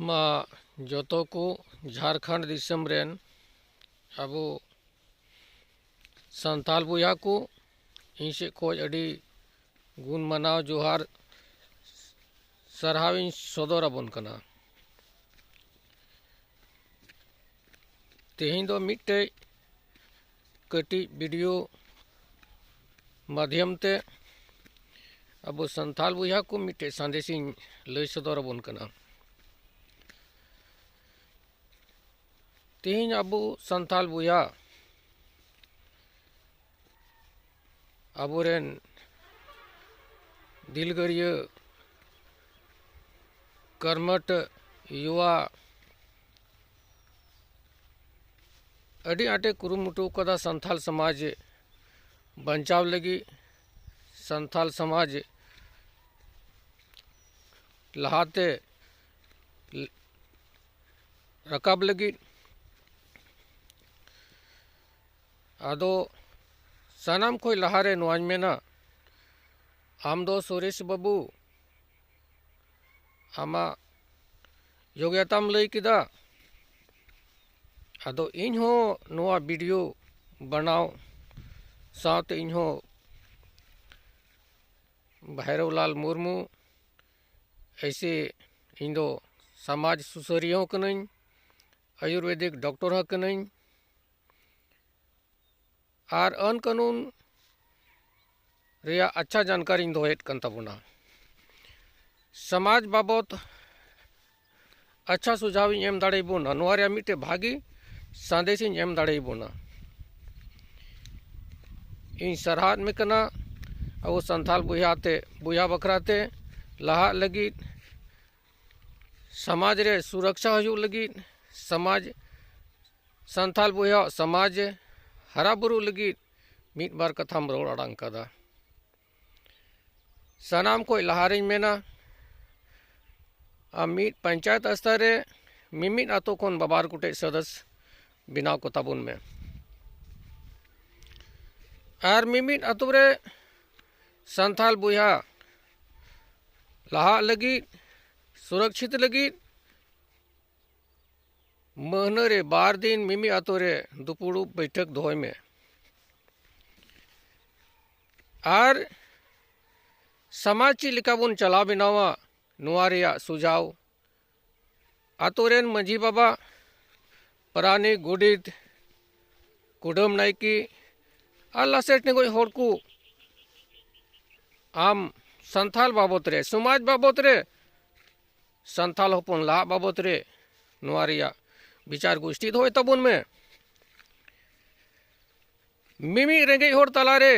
मा जोतो को झारखंड दिसम रेन अबो संताल बुया को इन से खोज अड़ी गुण मनाव जोहार सरहाविन सदर अबन कना तेहिं दो मिट्टे कटी वीडियो माध्यम ते अबो संताल बुया को मिट्टे संदेशी लय सदर अबन कना तेहिं अबो संताल बुया अबोरेन दिलगरिय कर्मठ युवा अड़ी आटे कुरुमुटु कदा संथाल समाज बंचाव लगी संथाल समाज लहाते रकाब लगी आदो सानाम कोई लहारे नोआज में ना आम दो सुरेश बाबू आमा योग्यताम लई किदा आदो इन हो नोआ वीडियो बनाओ साथ इन हो भैरवलाल मुर्मू ऐसे इन दो समाज सुसरियों कनई आयुर्वेदिक डॉक्टर हो कनई और अन कानून रिया अच्छा जानकारी दोहेत कन तबुना समाज बाबत अच्छा सुझाव एम दाड़े बोना नोआ मिट्टे भागी संदेश एम दाड़े बोना इन सरहद में कना अब संथाल बुया बखराते लहा लगी समाज रे सुरक्षा हो लगी समाज संथाल बुया समाज हरा बुरु लगी मिट बार कथाम रोड अड़ांग कदा सनाम को लहारिंग मेना मिट पंचायत स्तर रे मिमिट आतो कोन बाबार कुटे सदस्य बिनाव को ताबुन में और मिमिट आतो रे संथाल बुया लहा लगी सुरक्षित लगी महीने रे 12 दिन मिमी आतो रे दुपुड़ू बैठक दोय में और समाज ची लिका बुन चला बिनावा नुआरिया सुझाव आतोरेन मंझी बाबा परानी गुडित कुडम नायकी अल्लाह सेठ ने कोई होड़कू आम संथाल बाबत रे समाज बाबत रे संथाल होपन ला बाबत रे नुआरिया विचार गोष्ठी होय तबुन में मिमी रेंगे होड़ तलारे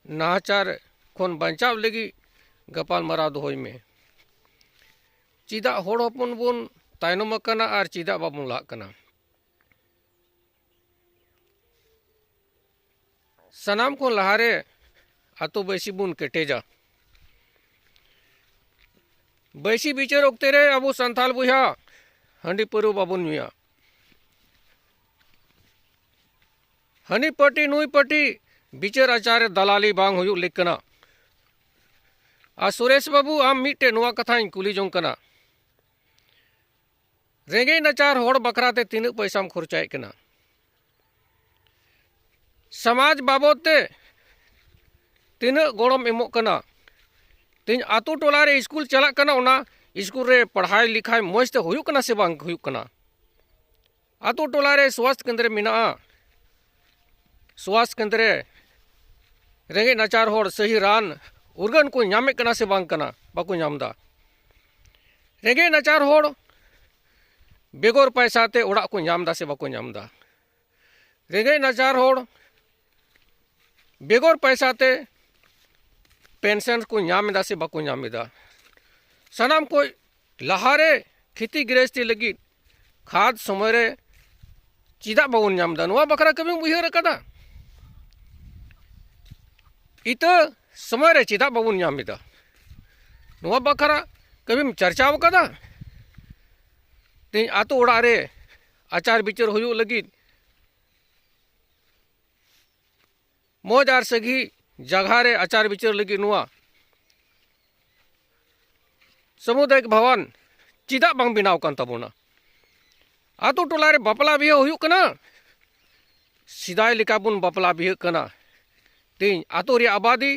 नाचार खोन बंचाव लगी गपाल मरा दोय में चिदा होड़ होपन बुन तायनम कना और चिदा बाबुन ला कना सनाम को लहारे आतो बैसी बुन केटेजा बैसी बिचर ओक्ते रे अबो संथाल बुया हंडी परू बाबुन मिया हनी पटी नुई पटी बिचर आचार्य दलाली बांग हुयु लिखना आ सुरेश बाबू आम मिट्टे नुआ कथा कुली जों कना रेंगे नचार होड़ बकराते तीन पैसा खर्चाए कना समाज बाबते तीन गोड़म एमो कना तीन आतु टोला रे स्कूल चला कना ओना स्कूल रे पढ़ाई लिखाई मस्त हुयु कना से बांग हुयु कना आतु टोला रे स्वास्थ्य केंद्र मिना स्वास्थ्य केंद्र रेंगे नचार होड़ सही रान उर्गन को नामे कना से बांग कना बाको नामदा रेंगे नचार होड़ बेगोर पैसा ते ओड़ा को नामदा से बाको नामदा रेंगे नचार होड़ बेगोर पैसा ते पेंशन को नामेदा से बाको नामेदा सनाम को लहारे खेती गृहस्थी लगी खाद समय रे चिदा बाबुन नामदा नुआ बकरा कभी उयहर कदा इत समय रे चिदा बाबुन नामेदा नुआ बकरा कभी चर्चाव कदा तीन आतो ओड़ा रे आचार विचार हुयु लगी मौज आर सगी जगह रे आचार विचार लगी नुआ सामुदायिक भवन चिदा बांग बिनाव कान तबोना आतो टोला रे बापला बिहे हुयुक कना सिदाय लेका बुन बापला बिहे कना तीन आतो रे आबादी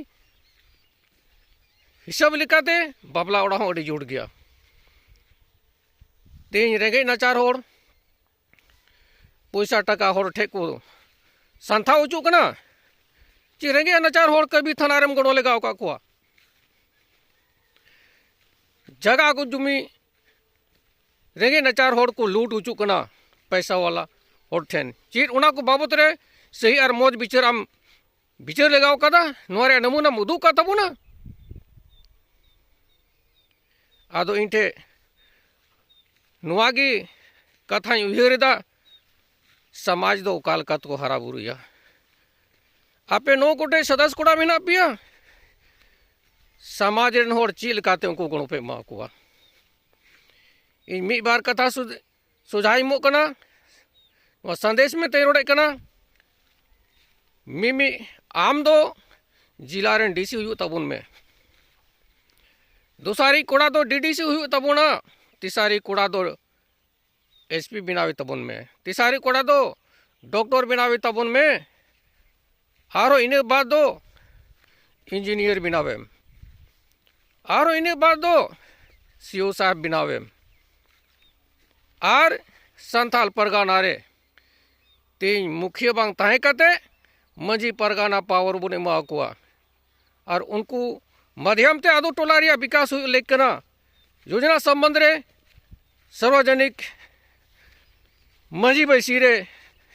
हिसाब लेकाते बापला ओड़ा हों अड़ी जुड़ गया तीन रेंगे नाचार होड़ पैसा टका होड़ ठेक को संथा उचू कना ची रेंगे नाचार होड़ कभी थानारेम गड़ो लगाव का कुआ जगह को जुमी रेंगे नाचार होड़ को लूट उचू कना पैसा वाला होड़ ठेन चीर उना को बाबत रे सही और मौज बिचार आम बिचार लगाव कदा नोरे नमूना मुदू का तबुना आदो इनठे नुआगी कथा उहरेदा समाज दो कालकत को हरा बुरुया आपे नो कोटे सदस्य कोड़ा मेना पिया समाज रेन होड़ चील काते उनको गणो पे मा कुआ इन मी बार कथा सुझाई मो कना वा संदेश में ते रोड़े कना मिमी आम दो जिला रेन डीसी हुयु तबुन में दूसरी कोड़ा दो डीडीसी हुयु तबुना तीसरी कोड़ा दो एसपी बिनावी तबुन में तीसरी कोड़ा दो डॉक्टर बिनावी तबुन में आरो इने बाद दो इंजीनियर बिनावे आरो इने बाद दो सीओ साहब बिनावे आर संथाल परगाना रे तीन मुखिया बांग ताहे कते मजी परगाना पावर बुने मा कुआ और उनको माध्यम ते आदो टोला रिया विकास लेकना योजना संबंध रे सार्वजनिक मजी बैसी रे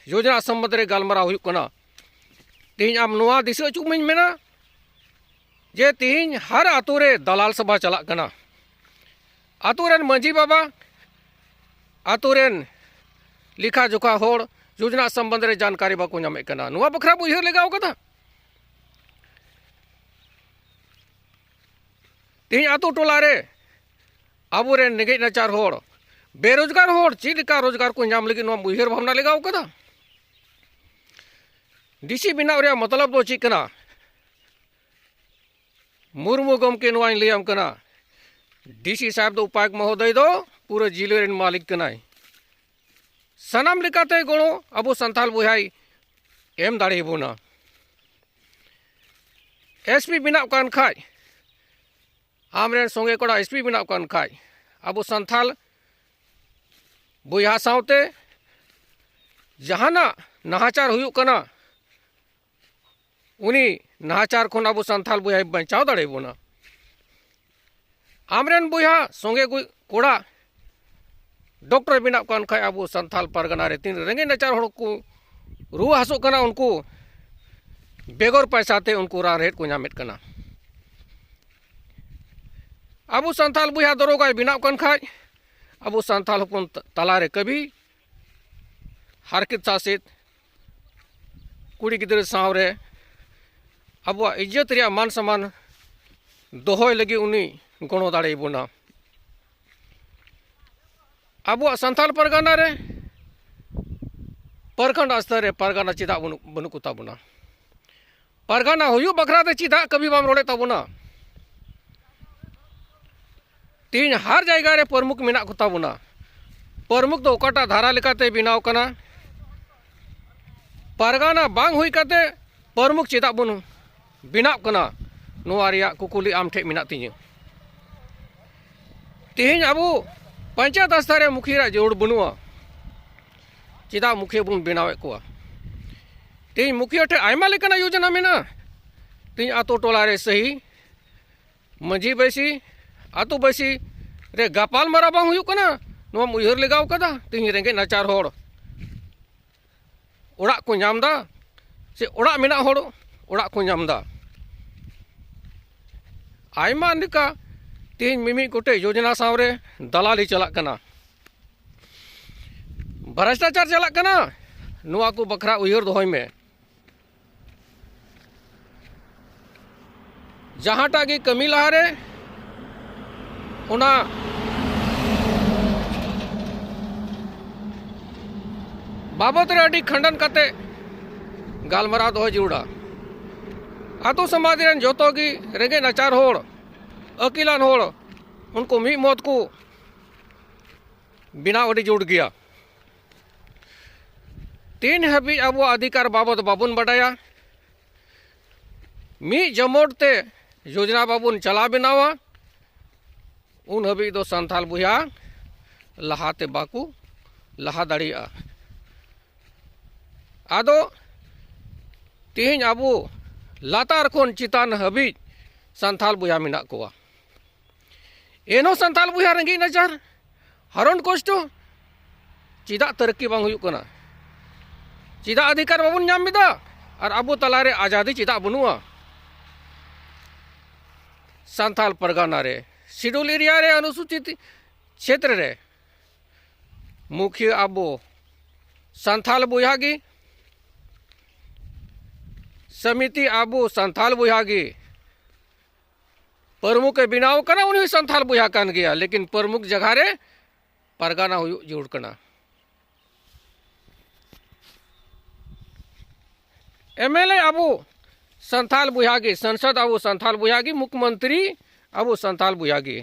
योजना संबंध रे गालमरा हुई कना तीन आम नुआ दिशा चुमिन मेना जे तीन हर आतु रे दलाल सभा चला कना आतु रेन मजी बाबा आतु रेन लिखा जोखा होड़ योजना संबंध रे जानकारी बाको नामे कना नुआ बखरा बुझे लगाव कदा तीन आतु टोला रे आबो रे निगे नाचार होड़ बेरोजगार होड़ चिलिका रोजगार को नाम लगी नुआ बुझेर भावना लगाव कदा डीसी बिनाव रे मतलब दो चिकना मुर्मू गमके नुआ लियाम कना डीसी साहब दो उपायक महोदय दो पूरे जिले रेन मालिक कनाय सनाम लेकाते गणो अबो संथाल बुझाई एम दाड़े बोना एसपी बिनाव कान खाय आमरेन संगे कोड़ा एसपी बिनाव कान खाय अबो संथाल बुझा सावते जहाना नाहाचार हुयुक कना उनी नाहाचार खन अबो संथाल बुझाई बचाव दाड़े बोना आमरेन बुझा संगे कोड़ा डॉक्टर बिनाव कान खाय अबो संथाल परगना रे तीन रेंगे नाचार होड़ को रुआ हसो कना उनको बेगर पैसा ते उनको रान रेट को नामेट कना अबो संथाल बुझा दरोगा बिनाव कान खाय अबो संथाल हपन तला रे कभी हारकित सासित कुड़ी गिदरे साव रे अबो इज्जत रिया मान सम्मान दोहोय लगी उनी गणो दाड़े बोना अब संथाल परगना रे परखंड स्तर रे परगना चिदा बनु कुता बुना परगना हुयु बखरा ते चिदा कभी बाम रोड़े तबुना तीन हर जायगा रे प्रमुख मेना कुता बुना प्रमुख तो ओकाटा धारा लेकाते बिनाव कना परगना बांग हुई काते प्रमुख चिदा बुनु बिनाव कना नुआ रिया कुकुली आम ठे मेना तिᱧ तीन अब पंचायत स्तर मुखिया जोड़ बनुआ चिदा मुखिया बन बनावे को तीन मुखिया ठे आयमा लेकना योजना मेना तीन आतो टोला रे सही मजी बैसी आतो बैसी रे गापाल मारा बांग हुयुक कना नुआ उयहर लगाव कदा तीन रेंगे नाचार होड़ ओड़ा को नामदा से ओड़ा मेना होड़ ओड़ा को नामदा आयमा निका तीन मिमी गोटे योजना सावरे दलाली चला कना भ्रष्टाचार चला कना नुआ को बखरा उयहर दोहय में जहांटा की कमी लहारे उना बाबत रे अडी खंडन कते गालमरा दोहय जुड़ा आतो समाज रेन जोतो की रेंगे नाचार होड़ अकिलान होड़ उनको मी मौत को बिना अड़ी जुड़ गया। तीन हबी अब अधिकार बाबत बाबुन बढ़ाया मी जमोड़ते योजना बाबुन चला बनावा उन हबी दो संथाल बुया लहाते बाकू लहा दाड़िया। आदो तीन अब लातार खन चितान हबी संथाल बुया मेना कोआ एनो संथाल बुया रेंगे नाचार हरण कष्ट चिदा तरक्की बांग हुयुक कना चिदा अधिकार बाबुन नाम मिदा और अब तलारे आजादी चिदा बनुआ। संथाल परगना रे शेड्यूल एरिया रे अनुसूचित क्षेत्र रे मुख्य अब संथाल बुयागी समिति अब संथाल बुयागी प्रमुख बिनाव कना उन्हीं संथाल बुया कान गया लेकिन प्रमुख जगह रे परगना हुयुक जुड़ कना। एमएलए अब संथाल बुयागी संसद अब संथाल बुयागी मुख्यमंत्री अब संथाल बुयागी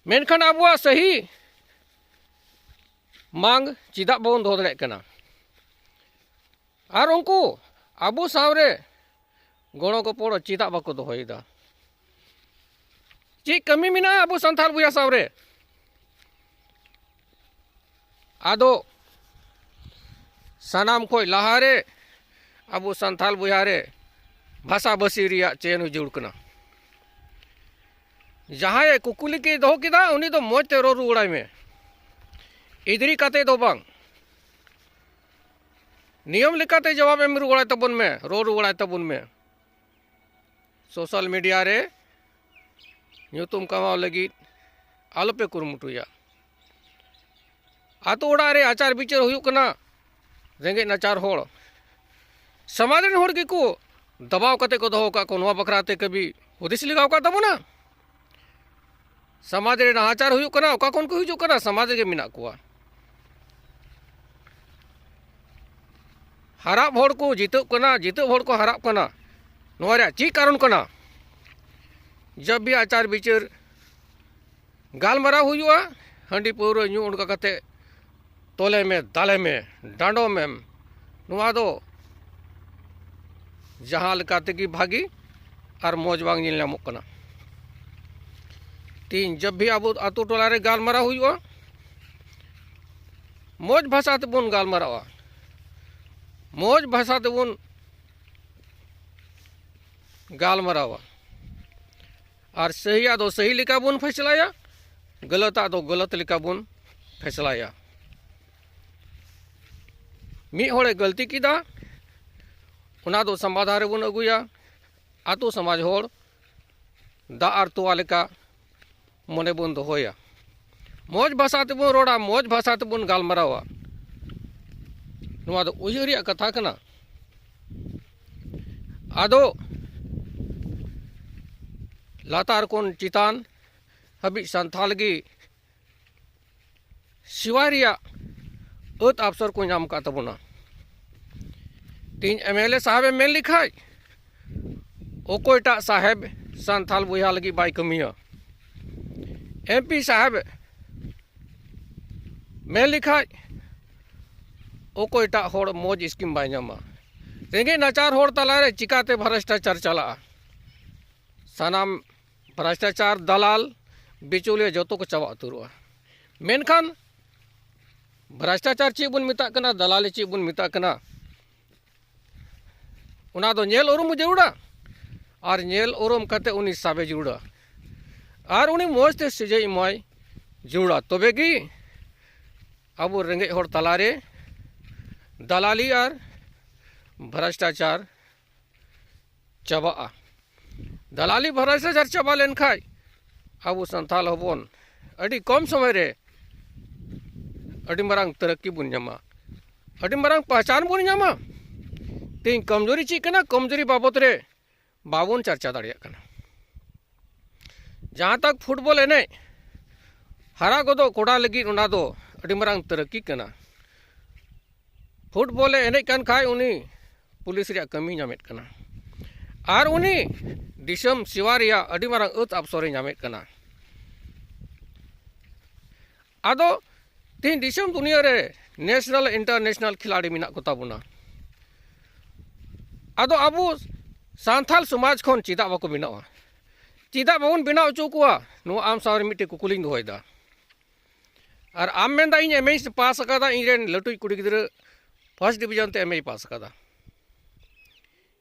मेनखान अब सही मांग चिदा बन दो दड़े कना और उनको अब सावरे गणो गपड़ चिदा बाको दोहयदा ची कमी मिना अब संथाल बुया सावरे आदो सानाम खोय लहारे अब संथाल बुया रे भाषा बसी रिया चेन जुड़ कना जहाँ कुकुली के दो किदा उनी तो मौज ते रोरू उड़ाई में इधरी काते दो बांग नियम लिखाते जवाब एम रुगड़ाय तबन में रोरू उड़ाय तबन में सोशल मीडिया रे ᱧᱩᱛᱩᱢ कमाव लगी आलोपे कुरुमुटुया आतो ओड़ा रे आचार विचार हुयुक कना रेंगे नाचार होड़ समाज रे होड़ को दबाव कते को दोहो का को नवा बखराते कभी हुदिस लिगाव का तबो ना समाज रे नाचार हुयुक कना ओका कोन को हुजुक कना समाज गे मिना कोआ हराब होड़ को जीतब कना जीतब होड़ को हराब कना नवा रे ची कारण कना जब भी आचार विचार गालमाराव हुआ हंडी पौर न्यू उनका कते तोले में दाले में डांडो में नुआ दो जहाँ लकाते की भागी और मौज बांग नील नामों कना तीन जब भी अब आतु टोला रे गालमाराव हुआ मौज भाषा ते बुन गालमारावा मौज भाषा ते बुन गालमारावा और सही दो सही लिखा बुन फैसलाया गलत दो गलत लिखा बुन फैसलाया मी होड़े गलती कीदा उना दो समाधान रे बुन अगुया आतो समाज होड़ दा आर तोआ लेका मने बुन दोहोया मौज भाषा ते बुन रोड़ा मौज भाषा ते बुन गालमारावा नुआ दो उयहरिया कथा कना आदो लातार कोन चितान हबी संथालगी शिवारिया अत अवसर को नाम का तबना तीन एमएलए साहब मेन लिखाई ओकोटा साहेब संथाल बुया लगी बाई कमिया एमपी साहब मेन लिखाई ओकोटा होड़ मौज स्कीम बाई नामा रेंगे नाचार होड़ तलारे चिकाते भ्रष्टाचार चला सानाम भ्रष्टाचार दलाल बिचौलिया जो को चावा तुरुआ मेनखान भ्रष्टाचार ची बुन मिता कना दलाली ची बुन मिता कना उना दो नेल उरुम जरूड़ा और नेल उरुम कते उनी साबे जरूड़ा और उनी मौज ते सिजे इमाय जरूड़ा तबेगी अब रेंगे होड़ तलारे दलाली और भ्रष्टाचार चाबा दलाली भ्रष्टाचार चाबा लेन खाय अब संथाल हबोन अड़ी कम समय रे अड़ी मरांग तरक्की बुन नामा अड़ी मरांग पहचान बुन नामा तीन कमजोरी ची कना कमजोरी बाबत रे बाबुन चर्चा दाड़िया कना जहाँ तक फुटबॉल एने हरा गोदो कोड़ा लगी उना दो अड़ी मरांग तरक्की कना फुटबॉल एने कान खाय उनी पुलिस रे कमी नामेत कना और उनी दिसम सिवारिया अड़ी मारंग अत अवसर नामेत कना आदो तीन दिसम दुनिया रे नेशनल इंटरनेशनल खिलाड़ी मिना को ताबुना आदो अबो सांथाल समाज खन चिदा बाको बिनावा चिदा बाबन बिनाव चो कुआ नो आम सावर मिटे कुकुलिंग दोयदा और आम मेंदा इन एमए पास अकादा इन लटुई कुड़ी गिद्रा फर्स्ट डिवीजन ते एमए पास अकादा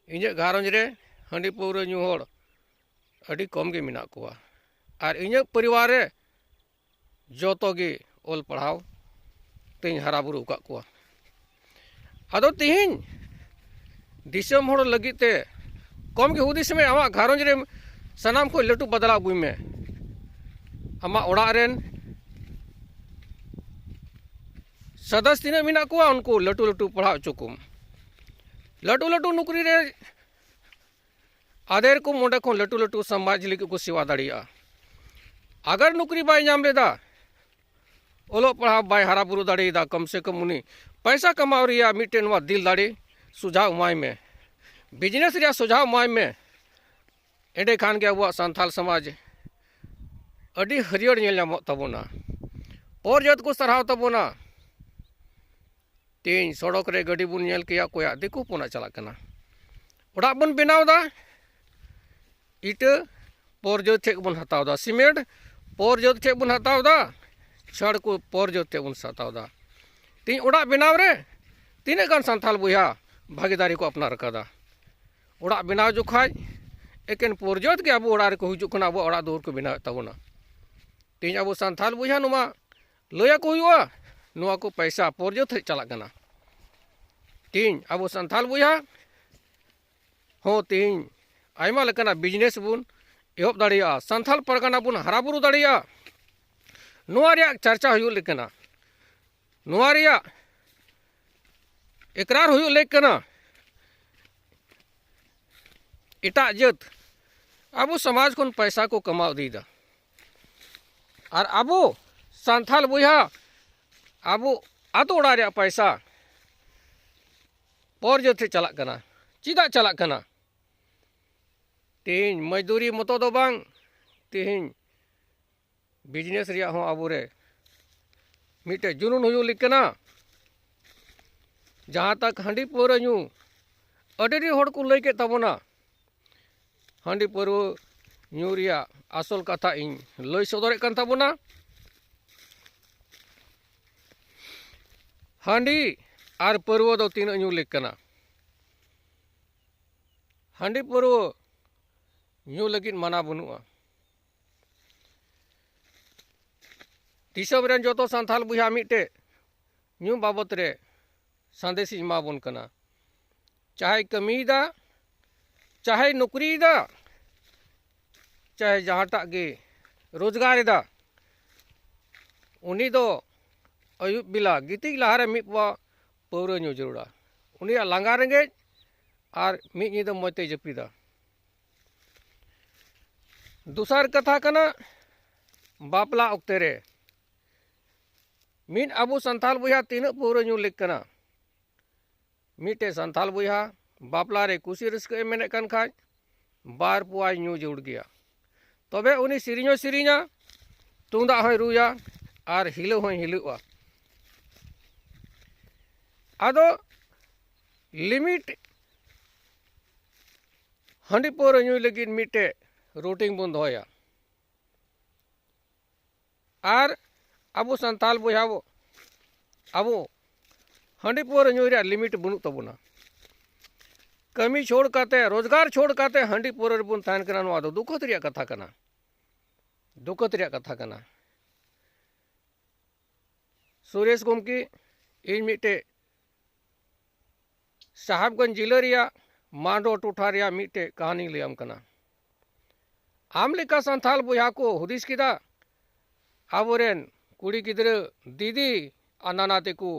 इन घारंज रे हंडी पौरा न्यू होड़ अड़ी कम गे मिना कुआ और इन परिवार रे जोतो गे ओल पढ़ाव तीन हरा बुरु का कुआ आदो तीन दिसम होड़ लगिते कम के हुदिस में आमा घारंज रे सनाम को लटू बदलाव बुई में आमा ओड़ा रेन सदस्य तीना मिना कुआ उनको लटू लटू पढ़ाव चुकुम लटू लटू नौकरी रे आधेर को मोडे को लटू लटू समाज लिखे को सेवा दाड़िया अगर नौकरी बाय नाम लेदा ओलो पढ़ाव बाय हरा बुरु दाड़ेदा कम से कम उनी पैसा कमाव रिया मिटेन वा दिल दाड़ी सुझाव माय में बिजनेस रिया सुझाव माय में एडे खान के अब सांथाल समाज अड़ी हरियर नेल नामो तबोना और जत को सराव तबोना तीन सड़क रे गड्डी बुन नेल किया कोया दिकु पोना चला कना ओड़ा बन बनावदा इटा पोर जो थे बन हतावदा सीमेंट पोर जो थे बन हतावदा छड़ को पोर जो थे बन हतावदा तीन ओड़ा बनाव रे तीने गान सांथाल बुया भागीदारी को अपना रखा ओड़ा बनाव जो खाज एकेन पोरजोत के अब ओड़ा रे को हुजु कना अब ओड़ा दूर को बनाव तबोना तीन अब सांथाल बुया नुमा लया को हुआ नुआ को पैसा पोरजोत चला कना तीन अब सांथाल बुया हो तीन आयमा लेकना बिजनेस बुन एहब दाड़िया सांथाल परगना बुन हरा बुरु दाड़िया नुआ रे चर्चा हुयु लेकना नुआ रे इकरार हुयु लेकना इटा जत अब समाज को पैसा को कमाव दीदा और अब सांथाल बुया अब आतो ओड़ा रे पैसा पोर जते चला कना चिदा चला कना तीन मजदूरी मतो दो बांग तीन बिजनेस रिया हो अब रे मिटे जुनून हुयु लिकना जहाँ तक हंडी पौरा न्यू अडेरी होड़ को लई के तबोना हंडी पौरा न्यू रिया आसल कथा इन लई सदरे कन तबोना हंडी आर पौरा दो तीन न्यू लिकना हंडी पौरा न्यू लगिन मना बनुआ दिसम रेन जोतो सांथाल बुया मिटे न्यू बाबत रे संदेशी एमाबन कना चाहे कमीदा चाहे नौकरीदा चाहे जहाँटा गे रोजगार दा उनी दो अयुब बिला गितिक लहारे मिपवा पौरा न्यू जरूरा उनी लांगा रेंगे और मिद निदा मते जपीदा दूसर कथा कना बापला ओक्ते रे मिन अबु सांथाल बुया तीन पौरा न्यू लेक कना मिटे सांथाल बुया बापला रे कुसी रस्के मेने कन खाज बार पुआ न्यू जुड़ गया तबे उनी सिरिñो सिरिñा तुंदा होय रुया और हिलो होय हिलुआ आदो लिमिट हंडी पौरा न्यू लगिन मिटे रूटिंग बन दोया और अब सांथाल बुया अब हंडी पौरा न्यू रे लिमिट बनु तबुना कमी छोड़ काते रोजगार छोड़ काते हंडी पौरा बुन थान कना नवा दो दुखत रिया कथा कना दुखत रिया कथा कना सुरेश गोमकी इन मिटे साहबगंज जिला रिया मांडो टोठा रिया मिटे कहानी लियाम कना आम लेका सांथाल बुया को हुदिस किदा आबोरेन कुड़ी गिद्रा दीदी अनाना तेको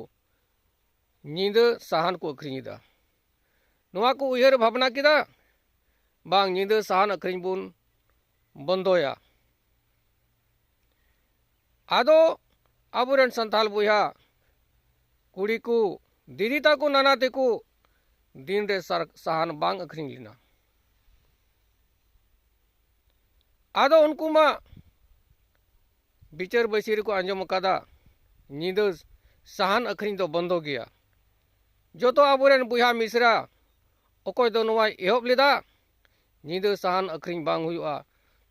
नींद साहन को अखरीदा नुआ को उयहर भावना किदा बांग नींद साहन अखरीन बुन बंदोया आदो आबोरेन सांथाल बुया कुड़ी को दीदी ताको नाना तेको दिन रे साहन बांग अखरीन लिना आदो उनको मा बिचार बसीर को आंजम कदा नींद साहान अखरीन दो बंदो गया जो तो आबोरेन बुहा मिश्रा अकोय दो नोवा एहब लेदा नींद साहान अखरीन बांग हुआ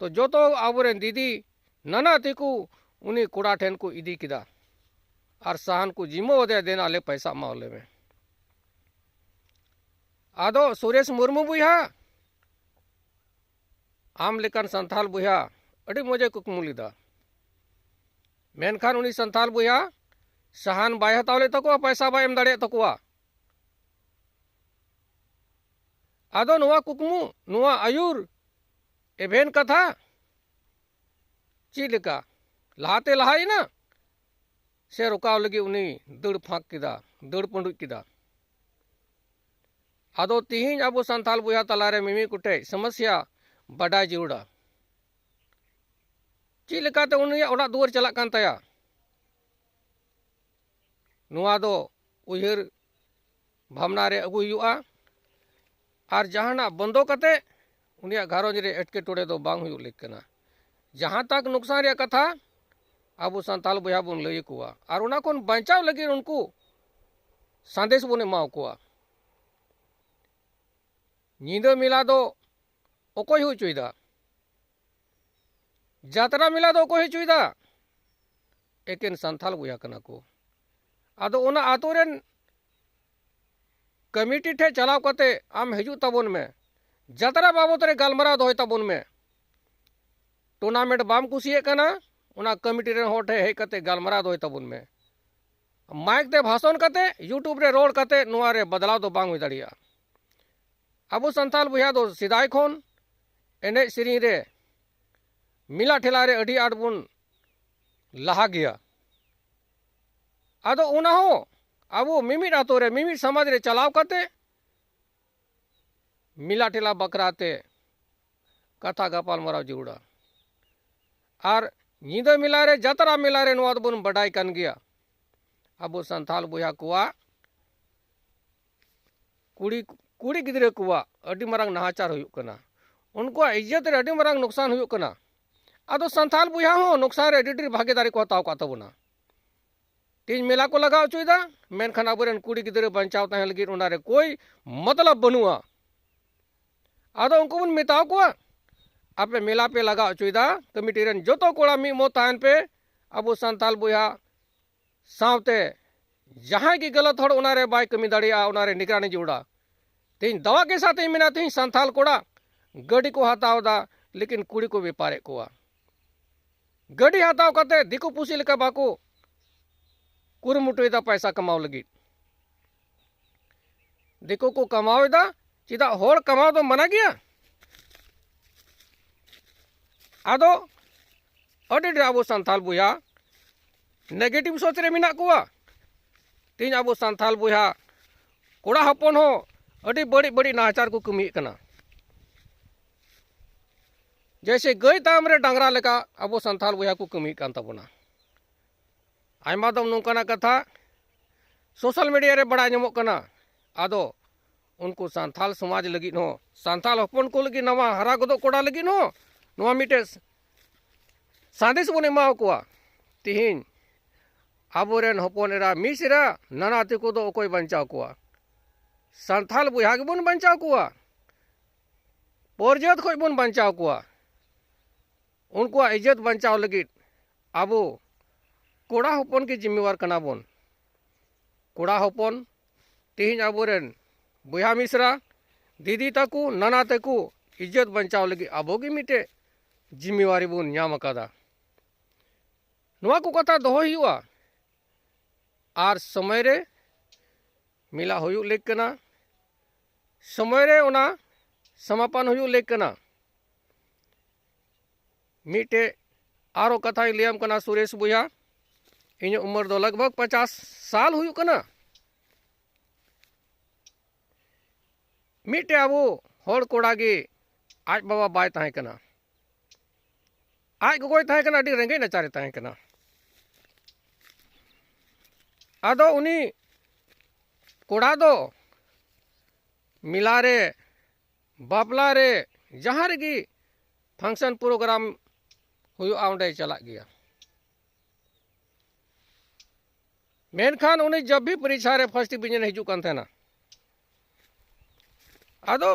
तो जो तो आबोरेन दीदी नाना तेकु उन्हीं कोड़ा ठेन को इदी किदा और साहान को जिम्मो दे देना ले पैसा मावले में आदो सुरेश मुर्मू बुहा आम लेकान संथाल बुहा अड़ी मजे कुकमु लीदा मेनखान उनी संथाल बुहा साहान बाय हतावले तको पैसा बाय एम दाड़े तकोआ आदो नुआ कुकमु नुआ आयुर एभेन कथा चिलिका लहाते लहाई ना से रुकाव लगी उनी दड़ फाक किदा दड़ पंडु किदा आदो तिहिन अब संथाल बुहा तलारे मिमी कुटे समस्या बडाय जुड़ा चिलिकाते उनी ओड़ा दुआर चला कान तया नुआ दो उयहर भावना रे अगु हुआ और जहाना बंदो कते उनिया घारोज रे एटकेटोड़े दो बांग हुई लेकना जहाँ तक नुकसान रे कथा अब संथाल बुहा बन लई कुआ और उना कोन बचाव लगी उनको संदेश बने माव कुआ नींद मिला दो ओकोय हुई चुईदा जात्रा मिला दो ओकोय हुई चुईदा एकेन संथाल बुहा कना को आदो उना आतो रेन कमिटी ठे चलाव कते आम हजू तबन में जात्रा बाबत रे गलमरा दोय तबन में टूर्नामेंट बाम कुसिए कना उना कमिटी रे होठ हे कते गलमरा दोय तबन में माइक ते भाषण कते यूट्यूब रे रोड कते नुआ रे बदलाव दो बांग हुई दाड़िया अब संथाल बुहा दो सिदाय खोन एने सिरी रे मिला ठेला रे अड़ी आट बुन लहा गया आदो उना हो अब मिमिट आतो रे मिमिट समाज रे चलाव कते मिला ठेला बकराते कथा गपाल मराव जुड़ा और नींद मिला रे जात्रा मिला रे नुआ बन बडाई कन गया अब संथाल बुहा कुआ कुड़ी कुड़ी गिद्रे कुआ अड़ी मरंग नहाचार हुयुक कना उनको इज्जत रे अड़ी मरंग नुकसान हुयुक कना आदो संथाल बुहा हो नुकसान रे अड़ी भागीदारी को हताव का तबना तीन मेला को लगाव चुईदा मेनखान आबोरेन कुड़ी गिद्रे बचाव तहन लगी उनारे कोई मतलब बनुआ आदो उनको बन मिताव कुआ आपे मेला पे लगाव चुईदा कमिटी रेन जोतो कोड़ा मी मो तहन पे अब संथाल बुहा सावते जहां की गलत हड़ उनारे बाय कमी दाड़िया उनारे निगरानी जुड़ा तीन दवा के साथ ही मिना तीन संथाल कोड़ा गड़ी को हतावदा लेकिन कुड़ी को व्यापारे कोआ गड़ी हताव कते दिकु पुसी लेका बाको कुरमुटुदा पैसा कमाव लगी दिकु को कमावेदा चिदा होड़ कमाव दो मना गया आदो अडी अब संथाल बुहा नेगेटिव सोच रे मिना कुआ तीन अब संथाल बुहा कोड़ा हपन हो अड़ी बड़ी बड़ी नाचार को कमी कना जैसे गई ताम रे डांगरा लेका अब संथाल बुहा को कमी कान तबना आयमा दम नोंकाना कथा सोशल मीडिया रे बड़ा ñamok कना आदो उनको संथाल समाज लगी हो संथाल हपन को लगी नवा हरा गदो कोड़ा लगी हो नवा मिटे संदेश बने माव कोआ तिहिन आबोरेन हपन एरा मिसरा नाना तेको दो ओकोय बंचाव कोआ संथाल बुहा के बन बंचाव कोआ पर्जत खोज बन बंचाव कोआ उनको इज्जत बंचाव लगी आबो कोड़ा हपन के जिम्मेवार कना बन कोड़ा हपन तिहिन आबोरेन बुहा मिश्रा दीदी तकु नाना तकु इज्जत बंचाव लगी आबो की मिटे जिम्मेवारी बन नाम अकादा नुआ को कथा दोहो हुआ और समय रे मिला हुयुक लेक कना समय रे उना समापन हुयुक लेक कना मिटे आरो कथा लियाम कना सुरेश बुहा इन उम्र दो लगभग 50 साल हुयुक कना मिटे अब होड़ कोड़ा गे आज बाबा बाय ताहे कना आज गोगोय ताहे कना अडी रेंगे नचारे ताहे कना आदो उनी कोड़ा दो मिला रे बापला रे जहाँ रेगी फंक्शन प्रोग्राम हुयुआ ओंडे चला गया मेनखान उन्हें जब भी परीक्षा रे फर्स्ट डिवीजन हिजूक कान थाना आदो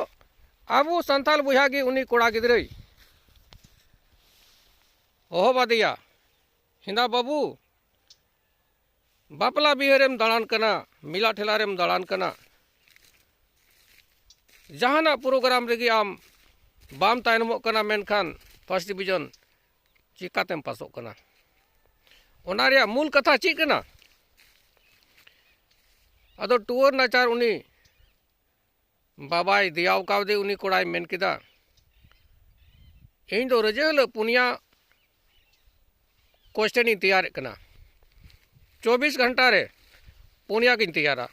आबो संथाल बुया गे उन्हीं कोड़ा गिद्रई ओहो बादिया हिंदा बाबू बापला बिहारेम दालान कना मिला ठेलारेम दालान कना जहाना प्रोग्राम रेगी आम बाम तायनमो कना मेनखान फर्स्ट डिवीजन चिकातेम पासो कना ओना रे मूल कथा ची कना अदो टूर नाचार उनी बाबाई दियाव कावदे उनी कोड़ाई मेन किदा इन दो रजे हल पुनिया क्वेश्चन तैयार कना 24 घंटा रे पुनिया की तैयारा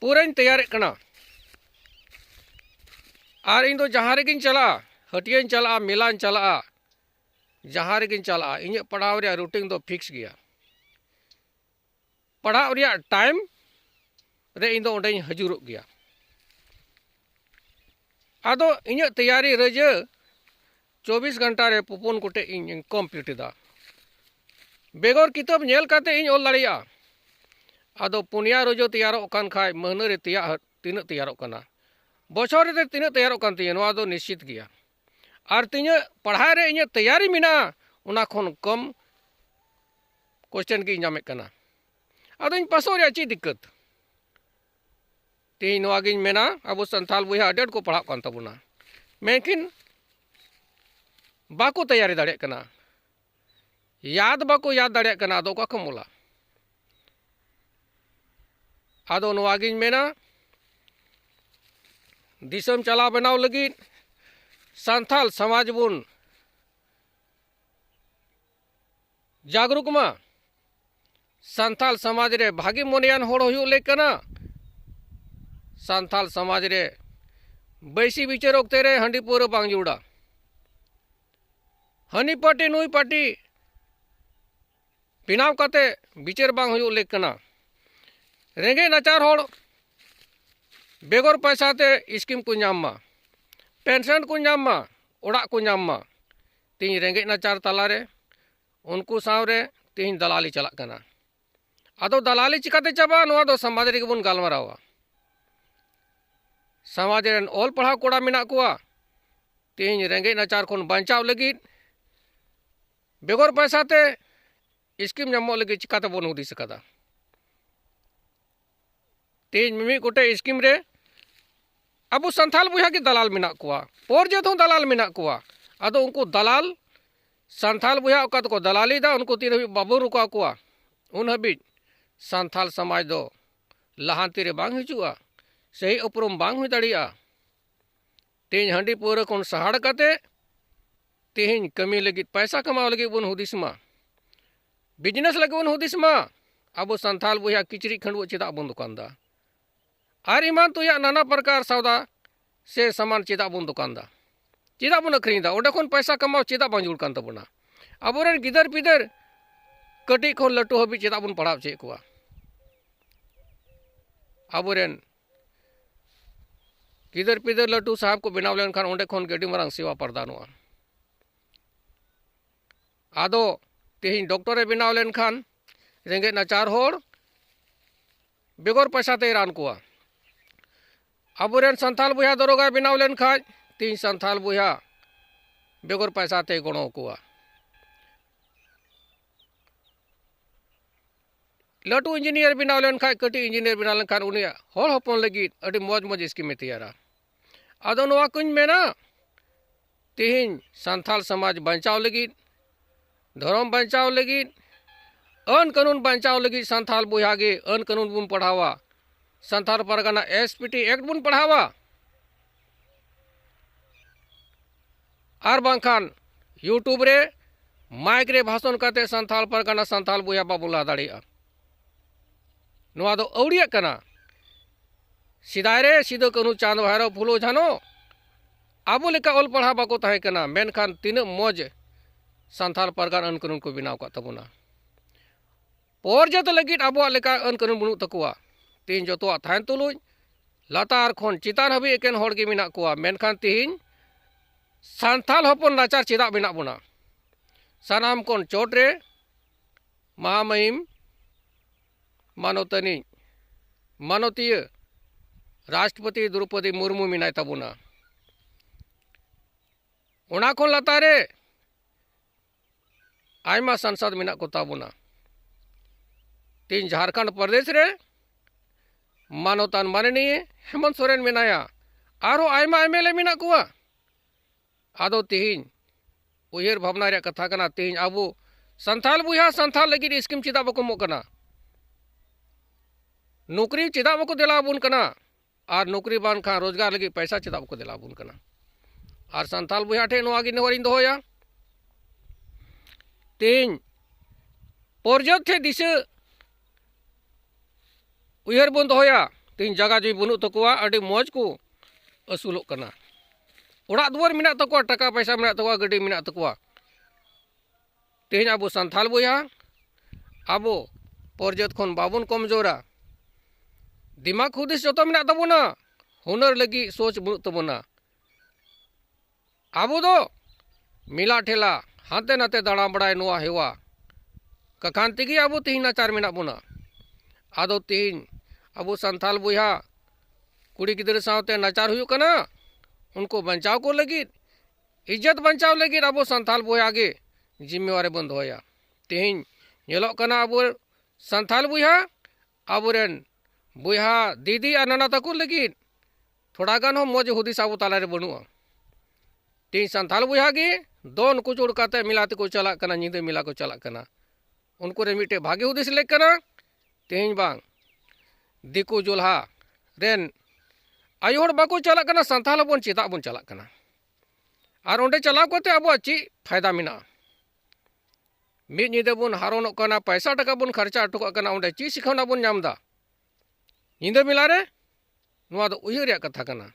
पूरा तैयार कना और इन दो जहाँ रेगिन चला हटियन चला मेलान चला जहाँ रेगिन चला इन पढ़ाव रे रूटीन दो फिक्स गया पढ़ाव रे टाइम रे इन दो ओंडे हजुरुक गया आदो इन तैयारी रजे 24 घंटा रे पुपुन कोटे इन कम्प्लीट दा बेगर किताब नेल काते इन ओल दाड़िया आदो पुनिया रोजो तैयारों कान खाय महीना रे तीन तैयारों कना बछर रे तीन तैयारों कान तिया नोआ दो निश्चित गया और तीन पढ़ाई रे इन तैयारी मिना उना खन कम क्वेश्चन की नामे कना आदो इन पासो रे ची दिक्कत तीन नोआ गिन मेना अब संथाल बुया अडेट को पढ़ा कान तबुना मेकिन बाको तैयारी दाड़े कना याद बाको याद दाड़े कना आदो का कमोला आदो नोआ गिन मेना दिसम चला बनाव लगी संथाल समाज बुन जागरूक मा संथाल समाज रे भागी मोनियान होड़ हुयु ले कना संथाल समाज रे बैसी विचार ओक्ते रे हंडी पूरा बांग जुड़ा हनी पार्टी नुई पार्टी बिनाव काते विचार बांग हुयु ले कना रेंगे नाचार होड़ बेगर पैसा ते स्कीम को नाम पेंशन को नाम ओड़ा को नाम तीन रेंगे नाचार तलारे उनको सावरे तीन दलाली चला कना आदो दलाली चिकाते चाबा नोआ दो समाज रे बन गालमारावा समाज रे ओल पढ़ा कोड़ा मिना कुआ तीन रेंगे नाचार खन बचाव लगी बेगर पैसा ते स्कीम नामो लगी चिकाते बन हुदिस कदा तीन मिमी गोटे स्कीम रे अब संथाल बुया की दलाल मिना कुआ पोर जे तो दलाल मिना कुआ आदो उनको दलाल संथाल बुया का तो दलाली दा उनको तीन हबी बाबू रुका कुआ उन हबी संथाल समाज दो लहांती रे बांग हिजुआ सही उपरम बांग हुई दाड़िया तीन हंडी पूरा कोन सहाड़ काते तीन कमी लगी पैसा कमाव लगी बन हुदिस मा बिजनेस लगी बन हुदिस मा अब संथाल बुया किचरी खंडव चेदा बन दुकानदा और ईमान तो या नाना प्रकार सौदा से सामान चेदा बन दुकानदा चेदा बन अखरीदा ओडे खन पैसा कमाव चेदा बन जुड़ कान तबना अबोरेन गिदर पिदर कटी खन लटू हबी चेदा बन पढ़ाव चे कुआ अबोरेन गिदर पिदर लटू साहब को बनाव लेन खान ओंडे खन गडी मरांग सेवा प्रदानोआ आदो तेहिन डॉक्टर बनाव लेन खान रेंगे नाचार होड़ बेगर पैसा ते रान कुआ अबोरेन संथाल बुया दरोगा बनाव लेन खान तीन संथाल बुया बेगर पैसा ते गणो कुआ लटू इंजीनियर बनाव लेन खान कटी इंजीनियर बनाव लेन खान उनी होड़ हपन लगी अडी मौज मौज स्कीम तैयारा आदो नोआ कुछ मेना तीन संथाल समाज बचाव लगी धर्म बचाव लगी अन कानून बचाव लगी संथाल बुया गे अन कानून बुन पढ़ावा संथाल परगना एसपीटी एक्ट बुन पढ़ावा और बांखान यूट्यूब रे माइक रे भाषण करते संथाल परगना संथाल बुया बाबुला दाड़िया नोआ दो औड़िया कना सिदाय रे सिदो कानू चांद भैरव फुलो झानो आबो लेका ओल पढ़ा बाको ताहे कना मेनखान तीन मौज संथाल परगना अन कानून को बनाव का तबुना पोर जत लगी आबो लेका अन कानून बनु तकुआ तीन जो तो थान तुलुज लातार खन चितान हबी एकेन होड़ गे मिना कुआ मेनखान तीन संथाल हपन नाचार चेदा बिना बुना सानाम कोन चोट रे महामहिम मानवतनी मानवतीय राष्ट्रपति द्रौपदी मुर्मू मेनाय ताबोना ओना खन लातारे आयमा सांसद मेना को ताबोना तीन झारखंड प्रदेश रे मानवतान माननीय हेमंत सोरेन मेनाया आरो आयमा एमएलए मेना कुआ आदो तिहिन उयहर भावना रे कथा कना तिहिन आबो संथाल बुया संथाल लगी स्कीम चिदा बको मो कना नौकरी चिदा बको दिला बुन कना और नौकरी बान खा रोजगार लगी पैसा चिदा बको दिला बुन कना और संथाल बुया ठे नोआ गी नेवरिन दोया तीन पर्जत थे दिसे उयहर बन दोया तीन जगह जी बनु तकुआ अडी मौज को असुलो कना ओड़ा दुआर मेना तकुआ टका पैसा मेना तकुआ गड्डी मेना तकुआ तीन आबो संथाल बुया आबो पर्जत खन बाबुन कमजोरा दिमाग हुदिस जो मेना तबोना हुनर लगी सोच बनु तबोना आबो दो मिला ठेला हाते नाते दाड़ा बड़ाय नोआ हेवा कखान तेगी आबो तीन नाचार मेना बोना आदो तीन आबो संथाल बुया कुड़ी गिदर सावते नाचार हुयु कना उनको बचाव को लगी इज्जत बचाव लगी आबो संथाल बुया आगे जिम्मेवारी बंद होया तीन नेलो कना आबो संथाल बुया आबोरेन बुया दीदी और नाना तको लगी थोड़ा गान हो मौज हुदिस आबो तालारे बनुआ तीन संथाल बुया गे दोन कुछ उड़काते मिलाते को चला कना नींदे मिला को चला कना उनको रे मिटे भागे हुदिस लेक कना तेज बांग दिकू जुल्हा रेन आयोड़ बाको चला कना संथाल बन चिता बन चला कना और ओंडे चलाव कोते अब ची फायदा मिना मिद नींदे बन हारोन कना पैसा टका बन खर्चा अटुक कना ओंडे ची सिखावना बन नामदा नींदे मिला रे नुआ दो उयहर रे कथा कना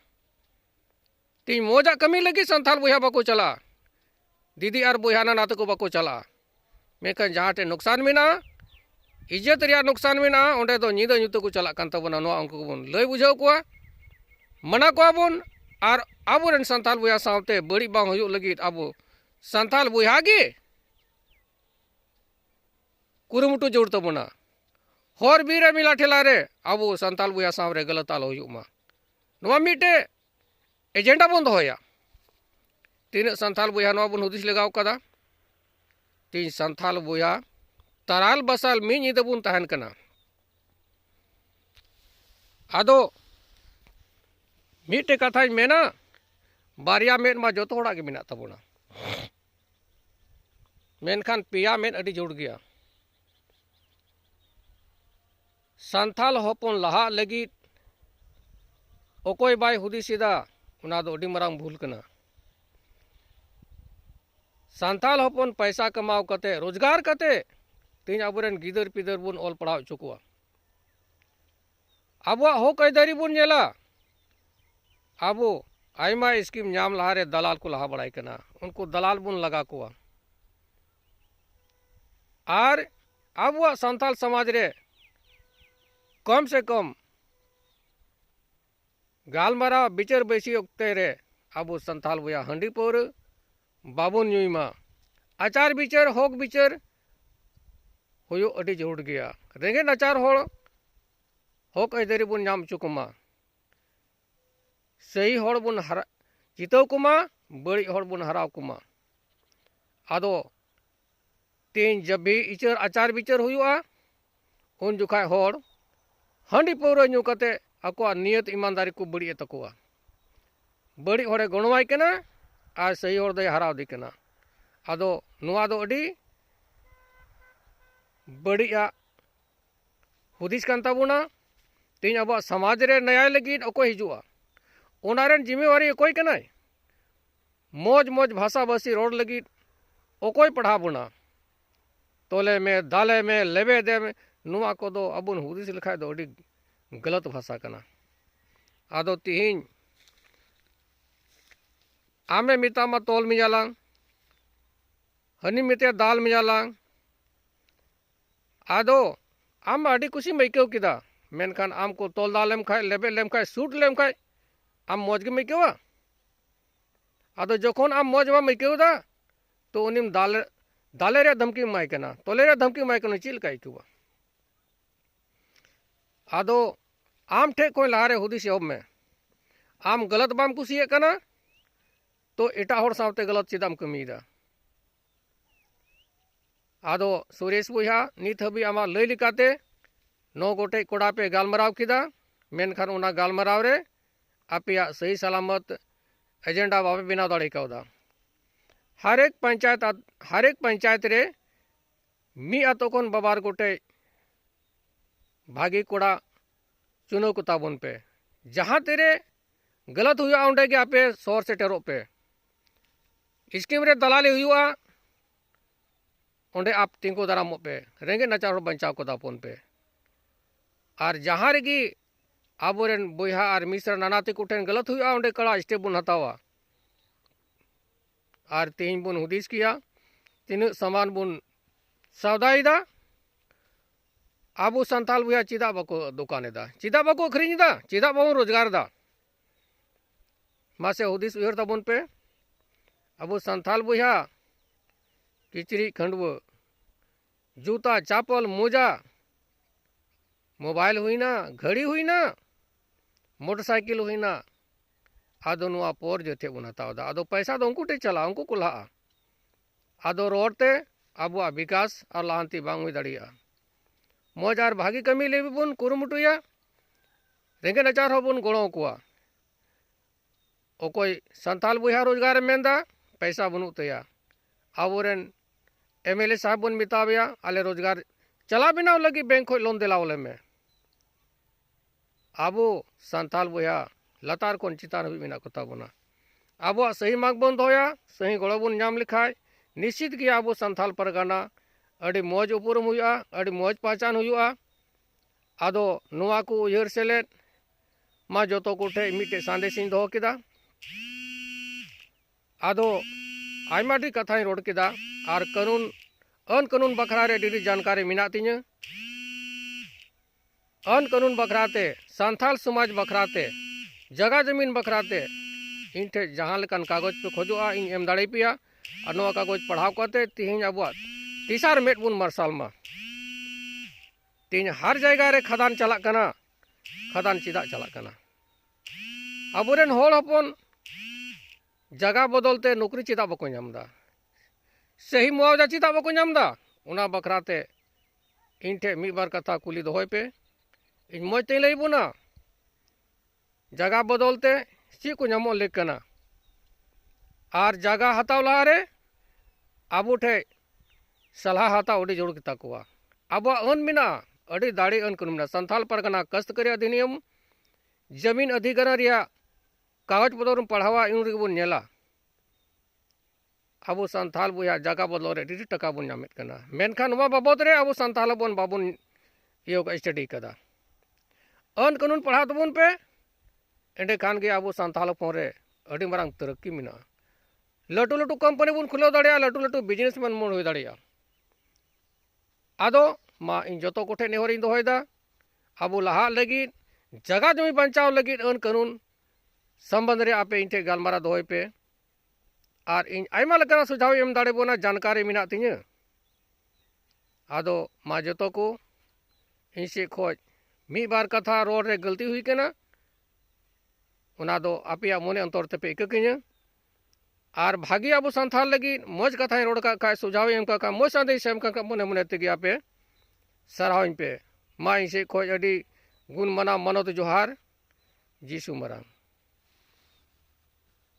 तीन मौजा कमी लगी संथाल बुया बाको चला दीदी और बुया ना नाते को बाको चला मेकन जहाँ टे नुकसान मेना इज्जत रिया नुकसान मेना ओंडे दो नींदा ᱧᱩᱛᱩ को चला कान तबोना नुआ उनको बन लय बुझाव कोआ मना कोआ बन और आबोरेन संथाल बुया सावते बड़ी बांग हुयु लगी आबो संथाल बुया गे कुरुमुटु जोड़ तबोना हर बीरे मिला ठेला रे आबो संथाल बुया सावरे गलत आलो हुयु मा नुआ मिटे एजेंडा बंद होया तीन संथाल बुया नुआ बन हुदिस लगाव कदा तीन संथाल बुया ताराल बसाल मी नींद बुन तहन कना आदो मिटे कथा मेना बारिया मेन मा जो होड़ा गे मेना तबोना मेनखान पिया मेन अडी जोड़ गया संथाल होपन लहा लगी ओकोय बाय हुदिसिदा उना दो अडी मरांग भूल कना संथाल होपन पैसा कमाव कते रोजगार कते तीन आबोरेन गिदर पिदर बुन ऑल पढ़ाव चुकुआ आबो हो कैदारी बुन नेला आबो आयमा स्कीम नाम लहारे दलाल को लहा बड़ाई कना उनको दलाल बुन लगा कुआ और आबो संथाल समाज रे कम से कम गालमारा बिचर बैसी ओक्ते रे आबो संथाल बुया हंडी पौर बाबुन ᱧᱩᱭᱢᱟ आचार बिचर होक बिचर हुयो अडी जरूर गया रेंगे नाचार होड़ होक ऐदरी बुन नाम चुकुमा सही होड़ बुन हरा जितव कुमा बड़ी होड़ बुन हराव कुमा आदो तीन जब भी इचर आचार बिचर हुआ उन जुखा होड़ हंडी पौर ᱧᱩ कते अको नियत ईमानदारी को बड़ी तकुआ बड़ी होड़े गणवाई कना और सही होड़ दे हराव दी कना आदो नुआ दो अडी बड़िया हुदिस कान ताबोना तीन अब समाज रे न्याय लगी अको हिजुआ ओनारेन जिम्मेवारी अकोय कनाय मौज मौज भाषा भाषी रोड लगी अकोय पढ़ा बोना तोले में दाले में लेबे दे में नुआ को दो अबुन हुदिस लिखाय दो अडी गलत भाषा कना आदो तिहिन आमे मिता मा तोल मिजालांग हनी मिते दाल मिजालांग आदो आम अडी खुशी मैकेव किदा मेनखान आम को तोल दालेम खाय लेबे लेम खाय सूट लेम खाय आम मौज गे मैकेवा आदो जखन आम मौज मा मैकेव दा तो उनिम दाले रे धमकी माय कना तोले रे धमकी माय कना चिल काय कुवा आदो आम ठे कोई लहारे हुदिस एहब में आम गलत बाम कुसिए कना तो एटा होड़ सावते गलत चेदाम कमीदा आदो सुरेश बुया नित हबी आमा लई लिकाते 9 गोटे कोड़ा पे गालमराव किदा मेनखान उना गालमराव रे आपिया सही सलामत एजेंडा बाबे बिना दाड़े कौदा हर एक पंचायत रे मी आतो कोन बाबार गोटे भागी कोड़ा चुनो को ताबन पे जहाँ तेरे गलत हुआ उंडे के आपे शोर से टेरो पे स्कीम रे दलाली हुआ उंडे आप तिंको दारामो पे रेंगे नचार बचाव को दापन पे और जहाँ रेगी आबोरेन बोहा और मिश्र नानाते कुठेन गलत हुआ उंडे कड़ा स्टेप बुन हतावा और तीन बुन हुदिस किया तीन समान बुन सौदाईदा आबो संताल बुया चिदा बाको दुकाने दा चिदा बाको अखरीन दा चिदा बाबू रोजगार दा मासे हुदिस उयर तबन पे अबो संताल बुया किचरी खंडव जूता चापल मोजा मोबाइल हुई ना घड़ी हुई ना मोटरसाइकिल हुई ना आदो नुआ पोर जोथे बुन हतावदा आदो पैसा दो उनको टे चला उनको कुल्हा आदो रोडते आबुआ विकास और लाहांती बांग हुई दड़िया मौज और भागी कमी ले बुन कुरुमुटुया रेंगे नचार होबुन गोड़ो कुआ ओकोई संताल बुया रोजगार मेंदा पैसा बनु तया आबोरेन एमएलए साहब बुन मिताबिया आले रोजगार चला बिना लगी बैंक खो लोन दिलावले में आबो संताल बुया लतार कोन चितान हुई बिना कोता बुना आबो सही मांग बंद होया सही गोड़ो बुन नाम लिखाय निश्चित कि आबो संताल परगना अड़ी मौज उपरुम हुआ अड़ी मौज पहचान हुआ आदो नुआ को उयर सेलेट मा जोतो कोठे मिटे सांदेसिंग दो किदा आदो आयमाटी कथाई रोड किदा और कानून अन कानून बखरा रे डीडी जानकारी मिना तिᱧ अन कानून बखराते संथाल समाज बखराते जगह जमीन बखराते इन ठे जहाँ लेकान कागज पे खोजुआ इन एम दाड़े पिया और नुआ कागज पढ़ाव करते तिहिं अबुआ तीसार मेट बुन मार्शाल मा तीन हर जगह रे खदान चला कना खदान चिदा चला कना अबुरेन होड़ हपन जगह बदलते नौकरी चिदा बको नामदा सही मुआवजा चिदा बको नामदा उना बखराते इन ठे मी बार कथा कुली दोहय पे इन मौज ते लई बुना जगह बदलते ची को नामो लेक कना और जगह हताव लहारे आबो ठे सलाह हाता उड़ी जोड़ किता कुआ अब अन मिना अड़ी दाड़ी अन कुन मिना संथाल परगना कष्टकरी अधिनियम जमीन अधिग्रहण रिया कागज पत्र पढ़ावा इन बुन नेला अब संथाल बुया जगह बदलो रे डी टका बुन नामेत कना मेनखान वा बाबद रे अब संथाल बन बाबुन योग स्टडी कदा अन कानून पढ़ा तबुन पे एंडे खान के अब संथाल फोन रे अड़ी मारंग तरक्की मिना लटू लटू कंपनी बुन खुलो दाड़िया लटू लटू बिजनेसमैन मन हो दाड़िया आदो मा इन जो कोठे नेहर इन दोहयदा अब लहा लगी जगह जमी बचाव लगी अन कानून संबंध रे आपे इन ठे गालमारा दोहय पे और इन आयमा लकना सुझाव एम दाड़े बोना जानकारी मिना तिᱧ आदो मा जो को इन से खोज मी बार कथा रोड रे गलती हुई कना उना दो आपिया मोने अंतर ते पे इककिᱧ और भागी अब संथाल लगी मौज कथा रोड का सुझाव एम का मौज संदेश एम का मने मने तेगी आपे सराहन पे मा इसे खोज अडी गुण मना मनोत जोहार जीसु मरांग।